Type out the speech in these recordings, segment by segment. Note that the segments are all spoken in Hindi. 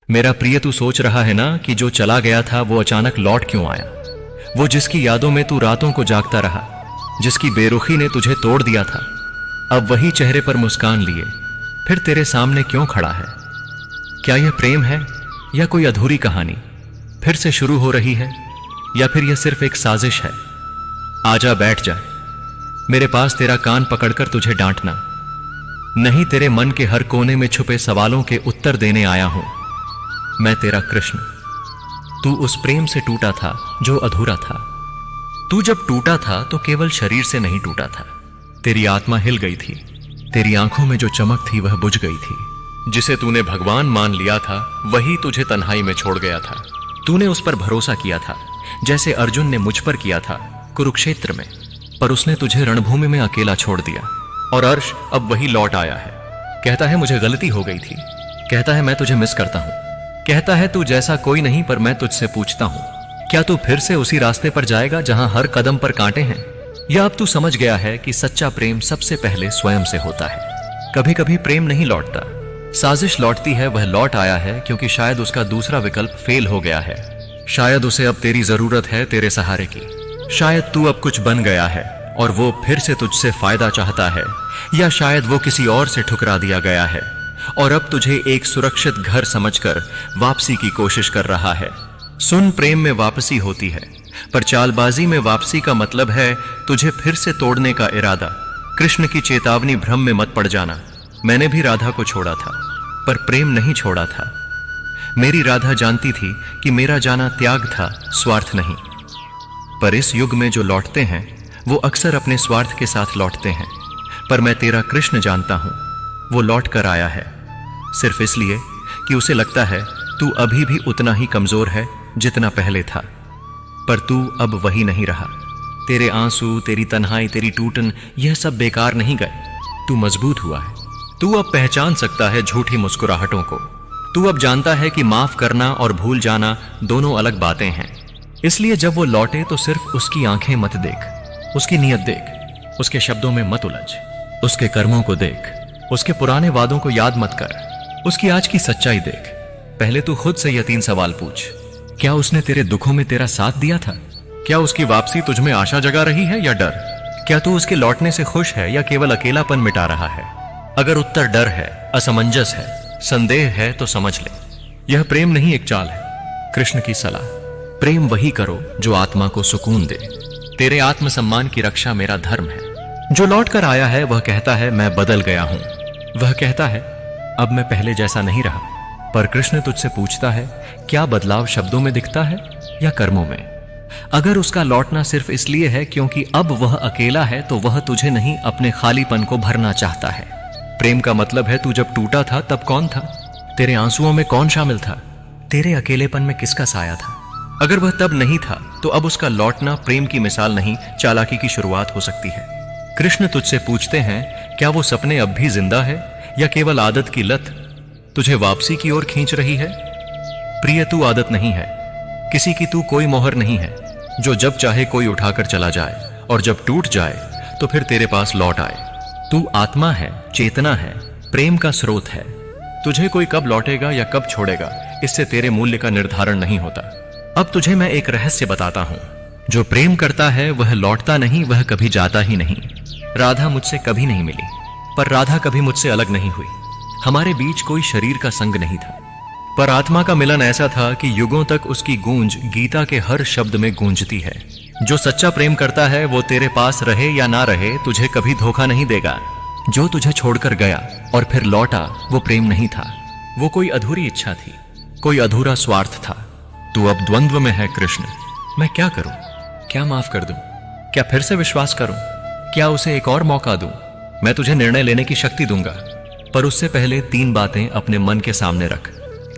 मेरा प्रिय, तू सोच रहा है ना कि जो चला गया था वो अचानक लौट क्यों आया? वो जिसकी यादों में तू रातों को जागता रहा, जिसकी बेरुखी ने तुझे तोड़ दिया था, अब वही चेहरे पर मुस्कान लिए फिर तेरे सामने क्यों खड़ा है? क्या यह प्रेम है या कोई अधूरी कहानी फिर से शुरू हो रही है, या फिर यह सिर्फ एक साजिश है? आजा, बैठ जा मेरे पास, तेरा कान पकड़कर तुझे डांटना नहीं, तेरे मन के हर कोने में छुपे सवालों के उत्तर देने आया हूं। मैं तेरा कृष्ण। तू उस प्रेम से टूटा था जो अधूरा था। तू जब टूटा था तो केवल शरीर से नहीं टूटा था, तेरी आत्मा हिल गई थी, तेरी आंखों में जो चमक थी वह बुझ गई थी। जिसे तूने भगवान मान लिया था वही तुझे तन्हाई में छोड़ गया था। तूने उस पर भरोसा किया था जैसे अर्जुन ने मुझ पर किया था कुरुक्षेत्र में, पर उसने तुझे रणभूमि में अकेला छोड़ दिया। और अर्श अब वही लौट आया है, कहता है मुझे गलती हो गई थी, कहता है मैं तुझे मिस करता हूं, कहता है तू जैसा कोई नहीं, पर मैं तुझसे पूछता हूं क्या तू फिर से उसी रास्ते पर जाएगा जहां हर कदम पर कांटे हैं? या अब तू समझ गया है कि सच्चा प्रेम सबसे पहले स्वयं से होता है? कभी कभी प्रेम नहीं लौटता, साजिश लौटती है। वह लौट आया है क्योंकि शायद उसका दूसरा विकल्प फेल हो गया है, शायद उसे अब तेरी जरूरत है, तेरे सहारे की। शायद तू अब कुछ बन गया है और वो फिर से तुझसे फायदा चाहता है, या शायद वो किसी और से ठुकरा दिया गया है और अब तुझे एक सुरक्षित घर समझकर वापसी की कोशिश कर रहा है। सुन, प्रेम में वापसी होती है, पर चालबाजी में वापसी का मतलब है तुझे फिर से तोड़ने का इरादा। कृष्ण की चेतावनी, भ्रम में मत पड़ जाना। मैंने भी राधा को छोड़ा था, पर प्रेम नहीं छोड़ा था। मेरी राधा जानती थी कि मेरा जाना त्याग था, स्वार्थ नहीं। पर इस युग में जो लौटते हैं वो अक्सर अपने स्वार्थ के साथ लौटते हैं, पर मैं तेरा कृष्ण जानता हूं, वो लौट कर आया है सिर्फ इसलिए कि उसे लगता है तू अभी भी उतना ही कमजोर है जितना पहले था। पर तू अब वही नहीं रहा। तेरे आंसू, तेरी तन्हाई, तेरी टूटन, यह सब बेकार नहीं गए। तू मजबूत हुआ है। तू अब पहचान सकता है झूठी मुस्कुराहटों को। तू अब जानता है कि माफ करना और भूल जाना दोनों अलग बातें हैं। इसलिए जब वो लौटे तो सिर्फ उसकी आंखें मत देख, उसकी नीयत देख, उसके शब्दों में मत उलझ, उसके कर्मों को देख, उसके पुराने वादों को याद मत कर, उसकी आज की सच्चाई देख। पहले तू खुद से यह 3 सवाल पूछ। क्या उसने तेरे दुखों में तेरा साथ दिया था? क्या उसकी वापसी तुझ में आशा जगा रही है या डर? क्या तू उसके लौटने से खुश है या केवल अकेलापन मिटा रहा है? अगर उत्तर डर है, असमंजस है, संदेह है तो समझ ले, यह प्रेम नहीं एक चाल है। कृष्ण की सलाह, प्रेम वही करो जो आत्मा को सुकून दे। तेरे आत्मसम्मान की रक्षा मेरा धर्म है। जो लौट कर आया है वह कहता है मैं बदल गया हूं, वह कहता है अब मैं पहले जैसा नहीं रहा। पर कृष्ण तुझसे पूछता है क्या बदलाव शब्दों में दिखता है या कर्मों में? अगर उसका लौटना सिर्फ इसलिए है क्योंकि अब वह अकेला है तो वह तुझे नहीं, अपने खालीपन को भरना चाहता है। प्रेम का मतलब है तू जब टूटा था तब कौन था? तेरे आंसुओं में कौन शामिल था? तेरे अकेलेपन में किसका साया था? अगर वह तब नहीं था तो अब उसका लौटना प्रेम की मिसाल नहीं, चालाकी की शुरुआत हो सकती है। कृष्ण तुझसे पूछते हैं क्या वो सपने अब भी जिंदा है या केवल आदत की लत तुझे वापसी की ओर खींच रही है? प्रिय, तू आदत नहीं है, किसी की तू कोई मोहर नहीं है जो जब चाहे कोई उठाकर चला जाए और जब टूट जाए तो फिर तेरे पास लौट आए। तू आत्मा है, चेतना है, प्रेम का स्रोत है। तुझे कोई कब लौटेगा या कब छोड़ेगा इससे तेरे मूल्य का निर्धारण नहीं होता। अब तुझे मैं एक रहस्य बताता हूं, जो प्रेम करता है वह लौटता नहीं, वह कभी जाता ही नहीं। राधा मुझसे कभी नहीं मिली, पर राधा कभी मुझसे अलग नहीं हुई। हमारे बीच कोई शरीर का संग नहीं था, पर आत्मा का मिलन ऐसा था कि युगों तक उसकी गूंज गीता के हर शब्द में गूंजती है। जो सच्चा प्रेम करता है वो तेरे पास रहे या ना रहे तुझे कभी धोखा नहीं देगा। जो तुझे छोड़कर गया और फिर लौटा वो प्रेम नहीं था, वो कोई अधूरी इच्छा थी, कोई अधूरा स्वार्थ था। तू अब द्वंद्व में है कृष्ण। मैं क्या करूं? क्या माफ कर दूं? क्या फिर से विश्वास करूं? क्या उसे एक और मौका दूं? मैं तुझे निर्णय लेने की शक्ति दूंगा, पर उससे पहले 3 बातें अपने मन के सामने रख।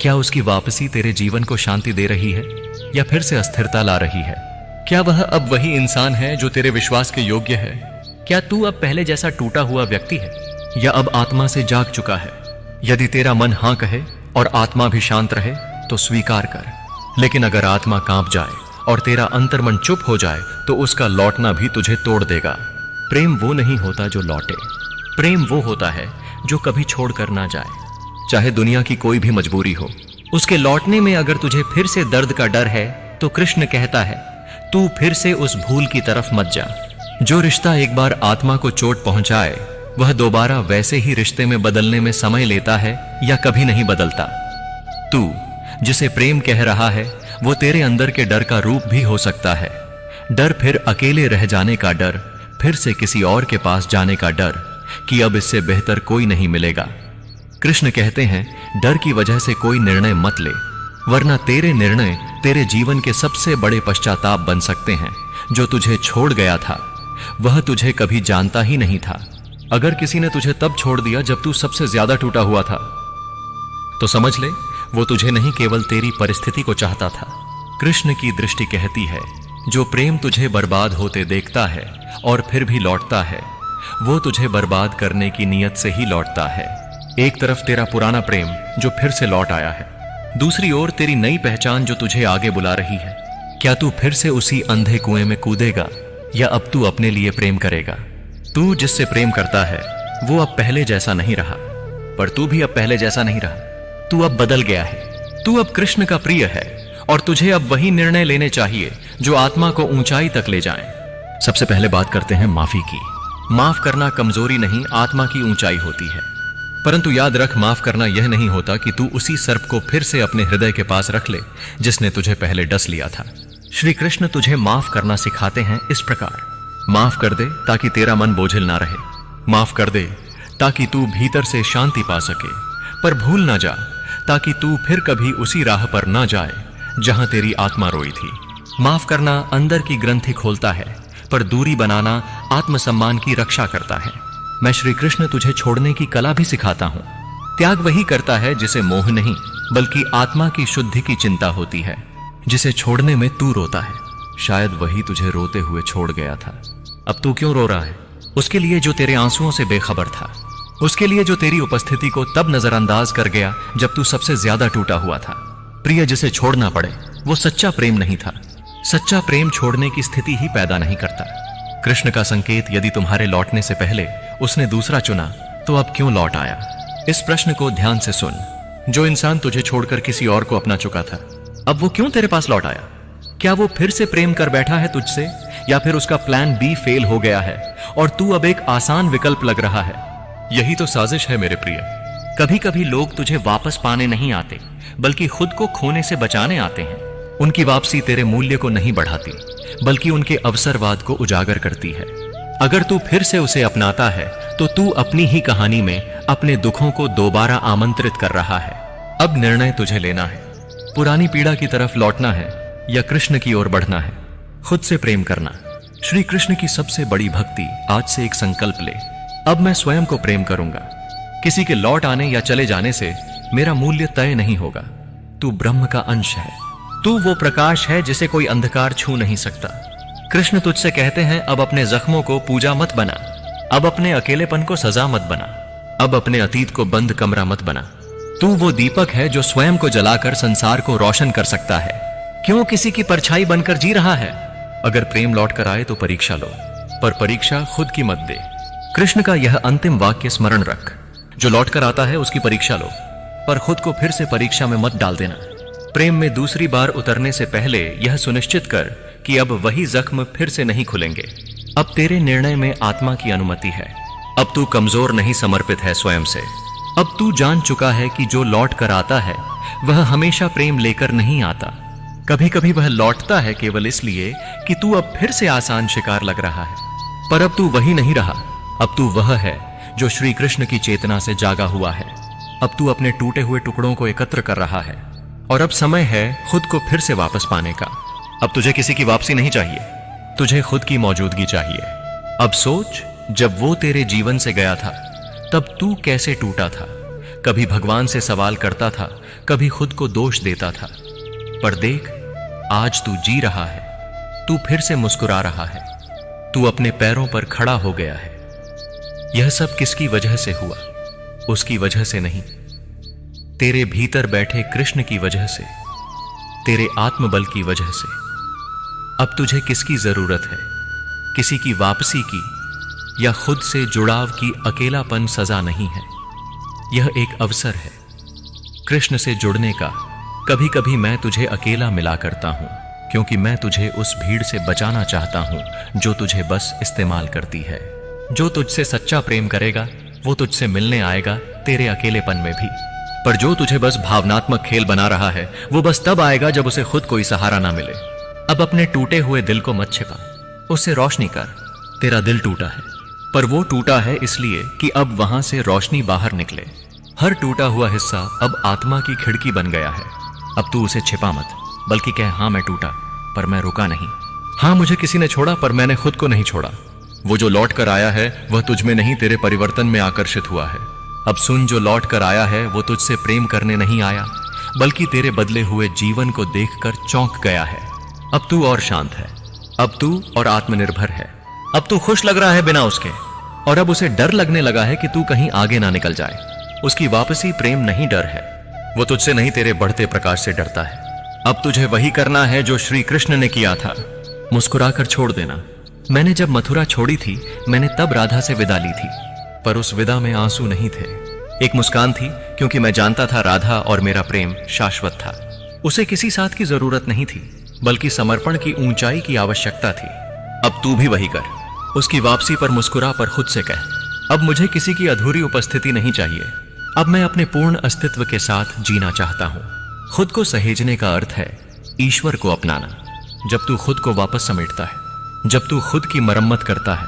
क्या उसकी वापसी तेरे जीवन को शांति दे रही है या फिर से अस्थिरता ला रही है? क्या वह अब वही इंसान है जो तेरे विश्वास के योग्य है? क्या तू अब पहले जैसा टूटा हुआ व्यक्ति है या अब आत्मा से जाग चुका है? यदि तेरा मन हां कहे और आत्मा भी शांत रहे तो स्वीकार कर, लेकिन अगर आत्मा कांप जाए और तेरा अंतर्मन चुप हो जाए तो उसका लौटना भी तुझे तोड़ देगा। प्रेम वो नहीं होता जो लौटे, प्रेम वो होता है जो कभी छोड़कर ना जाए, चाहे दुनिया की कोई भी मजबूरी हो। उसके लौटने में अगर तुझे फिर से दर्द का डर है तो कृष्ण कहता है, तू फिर से उस भूल की तरफ मत जा। जो रिश्ता एक बार आत्मा को चोट पहुंचाए वह दोबारा वैसे ही रिश्ते में बदलने में समय लेता है या कभी नहीं बदलता। तू जिसे प्रेम कह रहा है वो तेरे अंदर के डर का रूप भी हो सकता है। डर फिर अकेले रह जाने का डर, फिर से किसी और के पास जाने का डर कि अब इससे बेहतर कोई नहीं मिलेगा। कृष्ण कहते हैं, डर की वजह से कोई निर्णय मत ले, वरना तेरे निर्णय तेरे जीवन के सबसे बड़े पश्चाताप बन सकते हैं। जो तुझे छोड़ गया था वह तुझे कभी जानता ही नहीं था। अगर किसी ने तुझे तब छोड़ दिया जब तू सबसे ज्यादा टूटा हुआ था, तो समझ ले वो तुझे नहीं केवल तेरी परिस्थिति को चाहता था। कृष्ण की दृष्टि कहती है, जो प्रेम तुझे बर्बाद होते देखता है और फिर भी लौटता है, वो तुझे बर्बाद करने की नीयत से ही लौटता है। एक तरफ तेरा पुराना प्रेम जो फिर से लौट आया है, दूसरी ओर तेरी नई पहचान जो तुझे आगे बुला रही है। क्या तू फिर से उसी अंधे कुएं में कूदेगा या अब तू अपने लिए प्रेम करेगा? तू जिससे प्रेम करता है वो अब पहले जैसा नहीं रहा, पर तू भी अब पहले जैसा नहीं रहा। तू अब बदल गया है। तू अब कृष्ण का प्रिय है और तुझे अब वही निर्णय लेने चाहिए जो आत्मा को ऊंचाई तक ले जाएं। सबसे पहले बात करते हैं माफी की। माफ करना कमजोरी नहीं, आत्मा की ऊंचाई होती है। परंतु याद रख, माफ करना यह नहीं होता कि तू उसी सर्प को फिर से अपने हृदय के पास रख ले जिसने तुझे पहले डस लिया था। श्री कृष्ण तुझे माफ करना सिखाते हैं इस प्रकार, माफ कर दे ताकि तेरा मन बोझिल ना रहे। माफ कर दे ताकि तू भीतर से शांति पा सके, पर भूल ना जा ताकि तू फिर कभी उसी राह पर ना जाए जहां तेरी आत्मा रोई थी। माफ करना अंदर की ग्रंथि खोलता है, पर दूरी बनाना आत्मसम्मान की रक्षा करता है। मैं श्री कृष्ण तुझे छोड़ने की कला भी सिखाता हूं। त्याग वही करता है जिसे मोह नहीं बल्कि आत्मा की शुद्धि की चिंता होती है। जिसे छोड़ने में तू रोता है, शायद वही तुझे रोते हुए छोड़ गया था। अब तू क्यों रो रहा है? उसके लिए जो तेरे आंसुओं से बेखबर था, उसके लिए जो तेरी उपस्थिति को तब नजरअंदाज कर गया जब तू सबसे ज्यादा टूटा हुआ था। प्रिय जिसे छोड़ना पड़े वो सच्चा प्रेम नहीं था। सच्चा प्रेम छोड़ने की स्थिति ही पैदा नहीं करता। कृष्ण का संकेत, यदि तुम्हारे लौटने से पहले उसने दूसरा चुना तो अब क्यों लौट आया? इस प्रश्न को ध्यान से सुन। जो इंसान तुझे छोड़कर किसी और को अपना चुका था, अब वो क्यों तेरे पास लौट आया? क्या वो फिर से प्रेम कर बैठा है तुझसे, या फिर उसका प्लान बी फेल हो गया है और तू अब एक आसान विकल्प लग रहा है? यही तो साजिश है मेरे प्रिय। कभी कभी लोग तुझे वापस पाने नहीं आते बल्कि खुद को खोने से बचाने आते हैं। उनकी वापसी तेरे मूल्य को नहीं बढ़ाती बल्कि उनके अवसरवाद को उजागर करती है। अगर तू फिर से उसे अपनाता है तो तू अपनी ही कहानी में अपने दुखों को दोबारा आमंत्रित कर रहा है। अब निर्णय तुझे लेना है, पुरानी पीड़ा की तरफ लौटना है या कृष्ण की ओर बढ़ना है। खुद से प्रेम करना। श्री कृष्ण की सबसे बड़ी भक्ति, आज से एक संकल्प ले, अब मैं स्वयं को प्रेम करूंगा। किसी के लौट आने या चले जाने से मेरा मूल्य तय नहीं होगा। तू ब्रह्म का अंश है, तू वो प्रकाश है जिसे कोई अंधकार छू नहीं सकता। कृष्ण तुझसे कहते हैं, अब अपने जख्मों को पूजा मत बना, अब अपने अकेलेपन को सजा मत बना, अब अपने अतीत को बंद कमरा मत बना। तू वो दीपक है जो स्वयं को जलाकर संसार को रोशन कर सकता है। क्यों किसी की परछाई बनकर जी रहा है? अगर प्रेम लौट कर आए तो परीक्षा लो, पर परीक्षा खुद की मत दे। कृष्ण का यह अंतिम वाक्य स्मरण रख, जो लौट कर आता है उसकी परीक्षा लो, पर खुद को फिर से परीक्षा में मत डाल देना। प्रेम में दूसरी बार उतरने से पहले यह सुनिश्चित कर कि अब वही जख्म फिर से नहीं खुलेंगे। अब तेरे निर्णय में आत्मा की अनुमति है। अब तू कमजोर नहीं, समर्पित है स्वयं से। अब तू जान चुका है कि जो लौट कर आता है वह हमेशा प्रेम लेकर नहीं आता। कभी कभी वह लौटता है केवल इसलिए कि तू अब फिर से आसान शिकार लग रहा है, पर अब तू वही नहीं रहा। अब तू वह है जो श्री कृष्ण की चेतना से जागा हुआ है। अब तू अपने टूटे हुए टुकड़ों को एकत्र कर रहा है और अब समय है खुद को फिर से वापस पाने का। अब तुझे किसी की वापसी नहीं चाहिए, तुझे खुद की मौजूदगी चाहिए। अब सोच, जब वो तेरे जीवन से गया था तब तू कैसे टूटा था। कभी भगवान से सवाल करता था, कभी खुद को दोष देता था, पर देख आज तू जी रहा है, तू फिर से मुस्कुरा रहा है, तू अपने पैरों पर खड़ा हो गया है। यह सब किसकी वजह से हुआ? उसकी वजह से नहीं, तेरे भीतर बैठे कृष्ण की वजह से, तेरे आत्मबल की वजह से। अब तुझे किसकी जरूरत है? किसी की वापसी की या खुद से जुड़ाव की? अकेलापन सजा नहीं है, यह एक अवसर है कृष्ण से जुड़ने का, कभी कभी मैं तुझे अकेला मिला करता हूं, क्योंकि मैं तुझे उस भीड़ से बचाना चाहता हूं जो तुझे बस इस्तेमाल करती है। जो तुझसे सच्चा प्रेम करेगा वो तुझसे मिलने आएगा तेरे अकेलेपन में भी, पर जो तुझे बस भावनात्मक खेल बना रहा है वो बस तब आएगा जब उसे खुद कोई सहारा ना मिले। अब अपने टूटे हुए दिल को मत छिपा, उससे रोशनी कर। तेरा दिल टूटा है, पर वो टूटा है इसलिए कि अब वहां से रोशनी बाहर निकले। हर टूटा हुआ हिस्सा अब आत्मा की खिड़की बन गया है। अब तू उसे छिपा मत, बल्कि कह, हाँ मैं टूटा पर मैं रुका नहीं। हाँ मुझे किसी ने छोड़ा पर मैंने खुद को नहीं छोड़ा। वो जो लौट कर आया है वह तुझ में नहीं तेरे परिवर्तन में आकर्षित हुआ है। अब सुन, जो लौट कर आया है वो तुझसे प्रेम करने नहीं आया, बल्कि तेरे बदले हुए जीवन को देखकर चौंक गया है। अब तू और शांत है, अब तू और आत्मनिर्भर है। अब तू खुश लग रहा है बिना उसके, और अब उसे डर लगने लगा है कि तू कहीं आगे ना निकल जाए। उसकी वापसी प्रेम नहीं डर है, वो तुझसे नहीं तेरे बढ़ते प्रकाश से डरता है। अब तुझे वही करना है जो श्री कृष्ण ने किया था, मुस्कुराकर छोड़ देना। मैंने जब मथुरा छोड़ी थी मैंने तब राधा से विदा ली थी, पर उस विदा में आंसू नहीं थे, एक मुस्कान थी, क्योंकि मैं जानता था राधा और मेरा प्रेम शाश्वत था। उसे किसी साथ की जरूरत नहीं थी, बल्कि समर्पण की ऊंचाई की आवश्यकता थी। अब तू भी वही कर, उसकी वापसी पर मुस्कुरा पर खुद से कह, अब मुझे किसी की अधूरी उपस्थिति नहीं चाहिए। अब मैं अपने पूर्ण अस्तित्व के साथ जीना चाहता हूं। खुद को सहेजने का अर्थ है ईश्वर को अपनाना। जब तू खुद को वापस समेटता है, जब तू खुद की मरम्मत करता है,